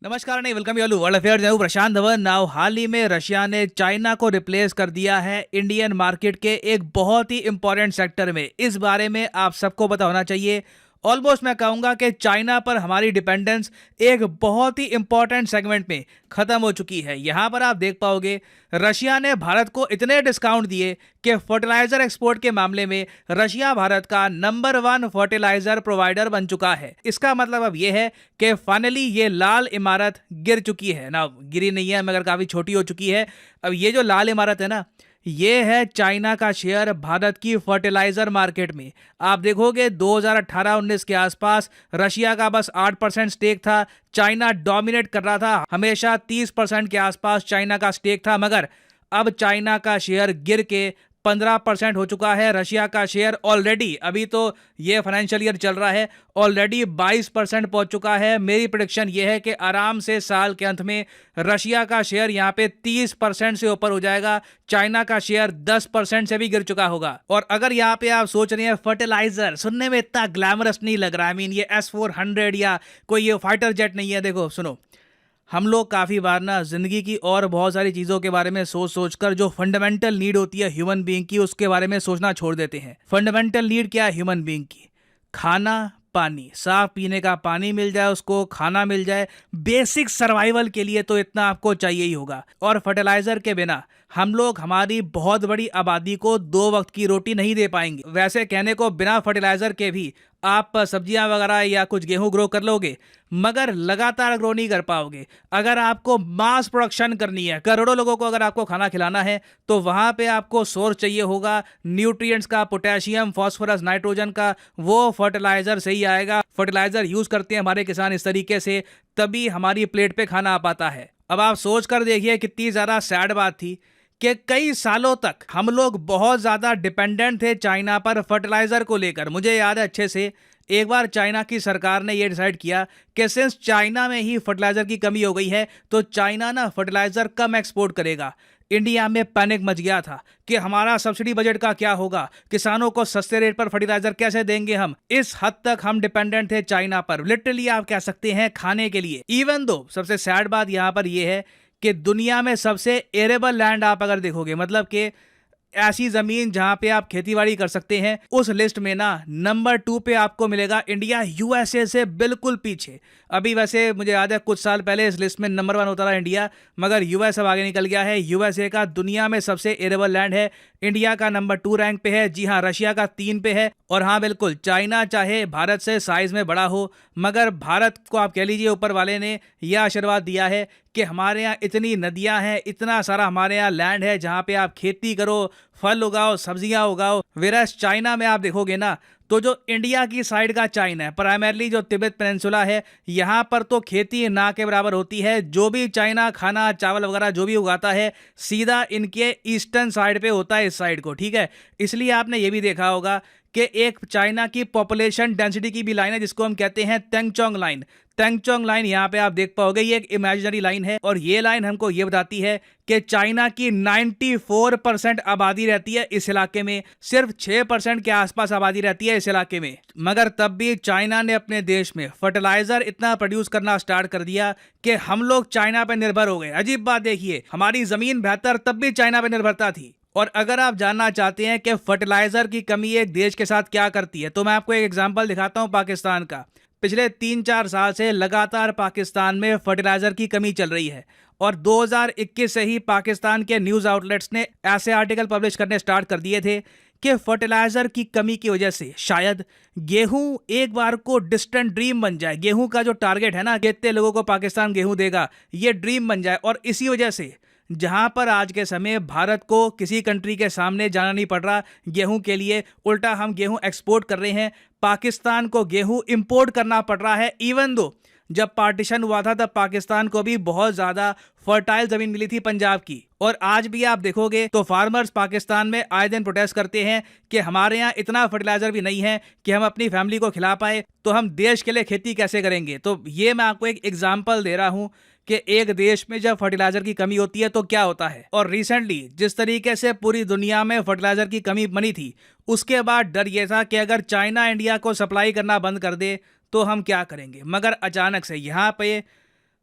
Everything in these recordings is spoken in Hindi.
नमस्कार नहीं welcome you all world affairs. मैं हूं प्रशांत धवन। नाउ हाल ही में रशिया ने चाइना को रिप्लेस कर दिया है इंडियन मार्केट के एक बहुत ही इंपॉर्टेंट सेक्टर में। इस बारे में आप सबको पता होना चाहिए। ऑलमोस्ट मैं कहूंगा कि चाइना पर हमारी डिपेंडेंस एक बहुत ही इंपॉर्टेंट सेगमेंट में खत्म हो चुकी है। यहां पर आप देख पाओगे रशिया ने भारत को इतने डिस्काउंट दिए कि फर्टिलाइजर एक्सपोर्ट के मामले में रशिया भारत का नंबर 1 फर्टिलाइजर प्रोवाइडर बन चुका है। इसका मतलब अब यह है कि फाइनली ये लाल इमारत गिर चुकी है ना, गिरी नहीं है मगर काफी छोटी हो चुकी है। अब ये जो लाल इमारत है ना, ये है चाइना का शेयर भारत की फर्टिलाइजर मार्केट में। आप देखोगे 2018-19 के आसपास रशिया का बस 8% स्टेक था। चाइना डोमिनेट कर रहा था, हमेशा 30% के आसपास चाइना का स्टेक था। मगर अब चाइना का शेयर गिर के 15% हो चुका है। रशिया का शेयर ऑलरेडी, अभी तो ये फाइनेंशियल ईयर चल रहा है, ऑलरेडी 22% पहुंच चुका है। मेरी प्रेडिक्शन ये है कि आराम से साल के अंत में रशिया का शेयर यहाँ पे 30% से ऊपर हो जाएगा। चाइना का शेयर 10% से भी गिर चुका होगा। और अगर यहाँ पे आप सोच रहे हैं फर्टिलाइजर, सुनने में इतना ग्लैमरस नहीं लग रहा, ये S-400 या कोई ये फाइटर जेट नहीं है। देखो सुनो, हम लोग काफ़ी बार ना ज़िंदगी की और बहुत सारी चीज़ों के बारे में सोच सोच कर जो फंडामेंटल नीड होती है ह्यूमन बीइंग की, उसके बारे में सोचना छोड़ देते हैं। फंडामेंटल नीड क्या है ह्यूमन बीइंग की? खाना, पानी, साफ पीने का पानी मिल जाए, उसको खाना मिल जाए, बेसिक सर्वाइवल के लिए तो इतना आपको चाहिए ही होगा। और फर्टिलाइजर के बिना हम लोग हमारी बहुत बड़ी आबादी को 2 वक्त की रोटी नहीं दे पाएंगे। वैसे कहने को बिना फर्टिलाइजर के भी आप सब्जियां वगैरह या कुछ गेहूं ग्रो कर लोगे, मगर लगातार ग्रो नहीं कर पाओगे। अगर आपको मास प्रोडक्शन करनी है, करोड़ों लोगों को अगर आपको खाना खिलाना है, तो वहां पे आपको सोर्स चाहिए होगा न्यूट्रिएंट्स का, पोटेशियम, फास्फोरस, नाइट्रोजन का। वो फर्टिलाइजर से ही आएगा। फर्टिलाइजर यूज करते हैं हमारे किसान इस तरीके से, तभी हमारी प्लेट पे खाना आ पाता है। अब आप सोच कर देखिए कितनी ज्यादा सैड बात थी कि कई सालों तक हम लोग बहुत ज्यादा डिपेंडेंट थे चाइना पर फर्टिलाइजर को लेकर। मुझे याद है अच्छे से, एक बार चाइना की सरकार ने यह डिसाइड किया कि सिंस चाइना में ही फर्टिलाइजर की कमी हो गई है, तो चाइना ना फर्टिलाइजर कम एक्सपोर्ट करेगा। इंडिया में पैनिक मच गया था कि हमारा सब्सिडी बजट का क्या होगा, किसानों को सस्ते रेट पर फर्टिलाइजर कैसे देंगे हम। इस हद तक हम डिपेंडेंट थे चाइना पर, लिटरली आप कह सकते हैं खाने के लिए। इवन दो सबसे सैड बात यहां पर यह है कि दुनिया में सबसे एरेबल लैंड आप अगर देखोगे, मतलब कि ऐसी जमीन जहां पे आप खेतीबाड़ी कर सकते हैं, उस लिस्ट में ना नंबर 2 पे आपको मिलेगा इंडिया, यूएसए से बिल्कुल पीछे। अभी वैसे मुझे याद है कुछ साल पहले इस लिस्ट में नंबर 1 होता था इंडिया, मगर यूएस अब आगे निकल गया है। यूएसए का दुनिया में सबसे एरेबल लैंड है, इंडिया का नंबर 2 रैंक पे है। जी हाँ, रशिया का 3 पे है। और हाँ बिल्कुल, चाइना चाहे भारत से साइज में बड़ा हो, मगर भारत को आप कह लीजिए ऊपर वाले ने यह आशीर्वाद दिया है कि हमारे यहाँ इतनी नदियां हैं, इतना सारा हमारे यहाँ लैंड है जहाँ पे आप खेती करो, फल उगाओ, सब्जियां उगाओ। वेरस चाइना में आप देखोगे ना, तो जो इंडिया की साइड का चाइना है, प्राइमरली जो तिब्बत पेनिनसुला है, यहाँ पर तो खेती ना के बराबर होती है। जो भी चाइना खाना, चावल वगैरह जो भी उगाता है, सीधा इनके ईस्टर्न साइड पे होता है, इस साइड को, ठीक है। इसलिए आपने ये भी देखा होगा कि एक चाइना की पॉपुलेशन डेंसिटी की भी लाइन है जिसको हम कहते हैं तेंगचोंग लाइन। तेंगचोंग लाइन यहाँ पे आप देख पाओगे, ये एक इमेजिनरी लाइन है, और ये लाइन हमको ये बताती है कि चाइना की 94% आबादी रहती है इस इलाके में, सिर्फ 6% के आसपास आबादी रहती है इस इलाके में। मगर तब भी चाइना ने अपने देश में फर्टिलाइजर इतना प्रोड्यूस करना स्टार्ट कर दिया कि हम लोग चाइना पर निर्भर हो गए। अजीब बात देखिए, हमारी जमीन बेहतर, तब भी चाइना पर निर्भरता थी। और अगर आप जानना चाहते हैं कि फर्टिलाइजर की कमी एक देश के साथ क्या करती है, तो मैं आपको एक एग्जांपल दिखाता हूं पाकिस्तान का। पिछले 3-4 साल से लगातार पाकिस्तान में फर्टिलाइजर की कमी चल रही है, और 2021 से ही पाकिस्तान के न्यूज आउटलेट्स ने ऐसे आर्टिकल पब्लिश करने स्टार्ट कर दिए थे कि फर्टिलाइजर की कमी की वजह से शायद गेहूं एक बार को डिस्टेंट ड्रीम बन जाए। गेहूं का जो टारगेट है ना, कितने लोगों को पाकिस्तान गेहूं देगा, ये ड्रीम बन जाए। और इसी वजह से जहां पर आज के समय भारत को किसी कंट्री के सामने जाना नहीं पड़ रहा गेहूं के लिए, उल्टा हम गेहूं एक्सपोर्ट कर रहे हैं, पाकिस्तान को गेहूं इंपोर्ट करना पड़ रहा है। इवन दो जब पार्टीशन हुआ था तब पाकिस्तान को भी बहुत ज्यादा फर्टाइल जमीन मिली थी पंजाब की। और आज भी आप देखोगे तो फार्मर्स पाकिस्तान में आए दिन प्रोटेस्ट करते हैं कि हमारे यहाँ इतना फर्टिलाइजर भी नहीं है कि हम अपनी फैमिली को खिला पाए, तो हम देश के लिए खेती कैसे करेंगे। तो ये मैं आपको एक एग्जाम्पल दे रहा हूं कि एक देश में जब फर्टिलाइजर की कमी होती है तो क्या होता है। और रिसेंटली जिस तरीके से पूरी दुनिया में फर्टिलाइजर की कमी बनी थी, उसके बाद डर यह था कि अगर चाइना इंडिया को सप्लाई करना बंद कर दे तो हम क्या करेंगे। मगर अचानक से यहाँ पे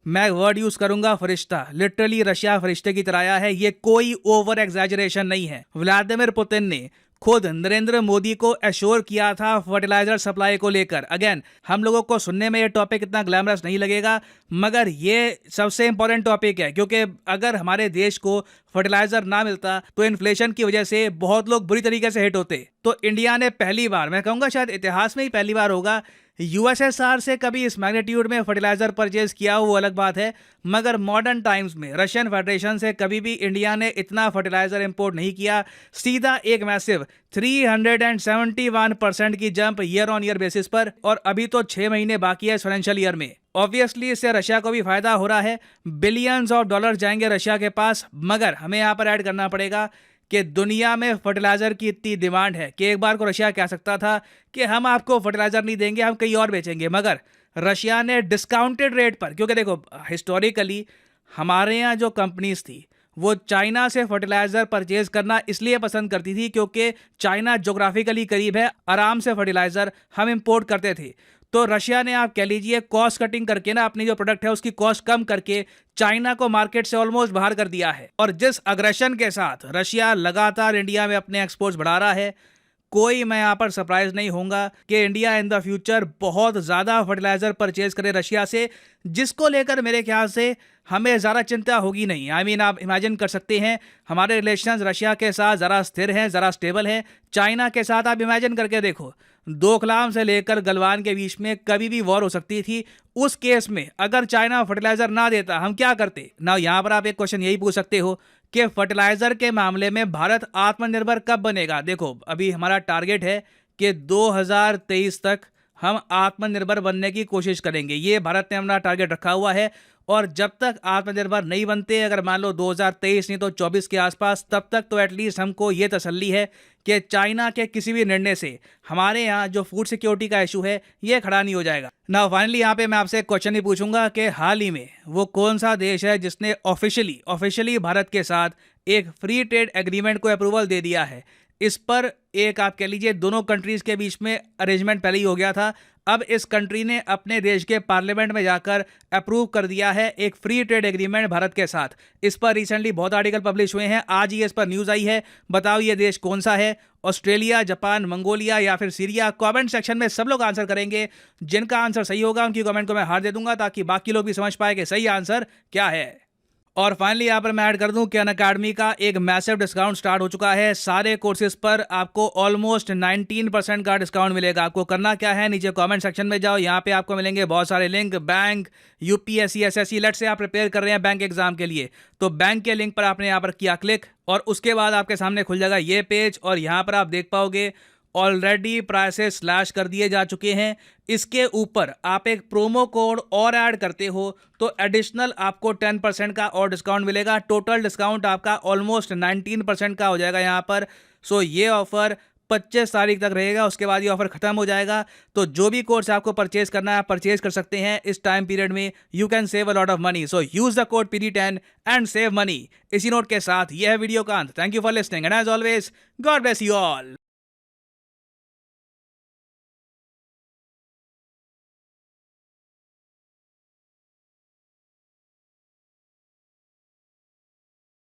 मैं वर्ड यूज करूंगा फरिश्ता। लिटरली रशिया फरिश्ते की तरह आया है, ये कोई ओवर एग्जैजरेशन नहीं है। व्लादिमीर पुतिन ने खुद नरेंद्र मोदी को एश्योर किया था फर्टिलाइजर सप्लाई को लेकर। अगेन, हम लोगों को सुनने में ये टॉपिक इतना ग्लैमरस नहीं लगेगा, मगर ये सबसे इंपॉर्टेंट टॉपिक है, क्योंकि अगर हमारे देश को फर्टिलाइजर ना मिलता तो इन्फ्लेशन की वजह से बहुत लोग बुरी तरीके से हिट होते। तो इंडिया ने पहली बार, मैं कहूंगा शायद इतिहास में ही पहली बार होगा, यूएसएसआर से कभी इस मैग्नीट्यूड में फर्टिलाइजर परचेज किया, वो अलग बात है, मगर मॉडर्न टाइम्स में रशियन फेडरेशन से कभी भी इंडिया ने इतना फर्टिलाइजर इंपोर्ट नहीं किया। सीधा एक मैसिव 371% की jump year on year basis पर, और अभी तो 6 महीने बाकी है इस फाइनेंशियल ईयर में। ऑब्वियसली इससे रशिया को भी फायदा हो रहा है, बिलियंस ऑफ डॉलर जाएंगे रशिया के पास। मगर हमें यहाँ पर ऐड करना पड़ेगा कि दुनिया में फर्टिलाइजर की इतनी डिमांड है कि एक बार को रशिया कह सकता था कि हम आपको फर्टिलाइजर नहीं देंगे, हम कहीं और बेचेंगे, मगर रशिया ने डिस्काउंटेड रेट पर, क्योंकि देखो हिस्टोरिकली हमारे यहाँ जो कंपनीज थी वो चाइना से फर्टिलाइजर परचेज करना इसलिए पसंद करती थी क्योंकि चाइना ज्योग्राफिकली करीब है, आराम से फर्टिलाइजर हम इंपोर्ट करते थे। तो रशिया ने, आप कह लीजिए, कॉस्ट कटिंग करके ना अपनी जो प्रोडक्ट है उसकी कॉस्ट कम करके चाइना को मार्केट से ऑलमोस्ट बाहर कर दिया है। और जिस अग्रेशन के साथ रशिया लगातार इंडिया में अपने एक्सपोर्ट्स बढ़ा रहा है, कोई मैं यहाँ पर सरप्राइज नहीं होऊंगा कि इंडिया इन द फ्यूचर बहुत ज़्यादा फर्टिलाइजर परचेज करे रशिया से, जिसको लेकर मेरे ख्याल से हमें ज़्यादा चिंता होगी नहीं। आई मीन, आप इमेजिन कर सकते हैं हमारे रिलेशंस रशिया के साथ ज़रा स्थिर हैं, ज़रा स्टेबल हैं। चाइना के साथ आप इमेजिन करके देखो, डोकलाम से लेकर गलवान के बीच में कभी भी वॉर हो सकती थी। उस केस में अगर चाइना फर्टिलाइजर ना देता, हम क्या करते ना। यहाँ पर आप एक क्वेश्चन यही पूछ सकते हो कि फर्टिलाइजर के मामले में भारत आत्मनिर्भर कब बनेगा। देखो, अभी हमारा टारगेट है कि 2023 तक हम आत्मनिर्भर बनने की कोशिश करेंगे, ये भारत ने अपना टारगेट रखा हुआ है। और जब तक आत्मनिर्भर नहीं बनते, अगर मान लो 2023 नहीं तो 24 के आसपास, तब तक तो एटलीस्ट हमको ये तसल्ली है कि चाइना के किसी भी निर्णय से हमारे यहाँ जो फूड सिक्योरिटी का इशू है ये खड़ा नहीं हो जाएगा। ना फाइनली यहाँ पे मैं आपसे एक क्वेश्चन ही पूछूंगा कि हाल ही में वो कौन सा देश है जिसने ऑफिशियली भारत के साथ एक फ्री ट्रेड एग्रीमेंट को अप्रूवल दे दिया है। इस पर एक, आप कह लीजिए, दोनों कंट्रीज के बीच में अरेंजमेंट पहले ही हो गया था। अब इस कंट्री ने अपने देश के पार्लियामेंट में जाकर अप्रूव कर दिया है एक फ्री ट्रेड एग्रीमेंट भारत के साथ। इस पर रिसेंटली बहुत आर्टिकल पब्लिश हुए हैं, आज ही इस पर न्यूज़ आई है। बताओ ये देश कौन सा है? ऑस्ट्रेलिया, जापान, मंगोलिया या फिर सीरिया? कमेंट सेक्शन में सब लोग आंसर करेंगे। जिनका आंसर सही होगा उनकी कमेंट को मैं हार दे दूंगा, ताकि बाकी लोग भी समझ पाए कि सही आंसर क्या है। और फाइनली यहाँ पर मैं ऐड कर दूं कि अनअकैडमी का एक मैसिव डिस्काउंट स्टार्ट हो चुका है। सारे कोर्सेज पर आपको ऑलमोस्ट 19% का डिस्काउंट मिलेगा। आपको करना क्या है, नीचे कमेंट सेक्शन में जाओ, यहाँ पे आपको मिलेंगे बहुत सारे link. Bank, UPSC, SSC, late से आप प्रिपेयर कर रहे हैं बैंक एग्जाम के लिए, तो बैंक के लिंक पर आपने यहाँ पर किया क्लिक, और उसके बाद आपके सामने खुल जाएगा ये पेज, और यहाँ पर आप देख पाओगे ऑलरेडी प्राइसेस स्लैश कर दिए जा चुके हैं। इसके ऊपर आप एक प्रोमो कोड और ऐड करते हो तो एडिशनल आपको 10% का और डिस्काउंट मिलेगा। टोटल डिस्काउंट आपका ऑलमोस्ट 19% का हो जाएगा यहाँ पर। सो ये ऑफर 25 तारीख तक रहेगा, उसके बाद ये ऑफर खत्म हो जाएगा। तो जो भी कोर्स आपको परचेज करना है, आप परचेज कर सकते हैं इस टाइम पीरियड में। You can save a lot of money, so use the code PD10 and save money. इसी नोट के साथ यह वीडियो का अंत। Thank you for listening and as always, God bless you all.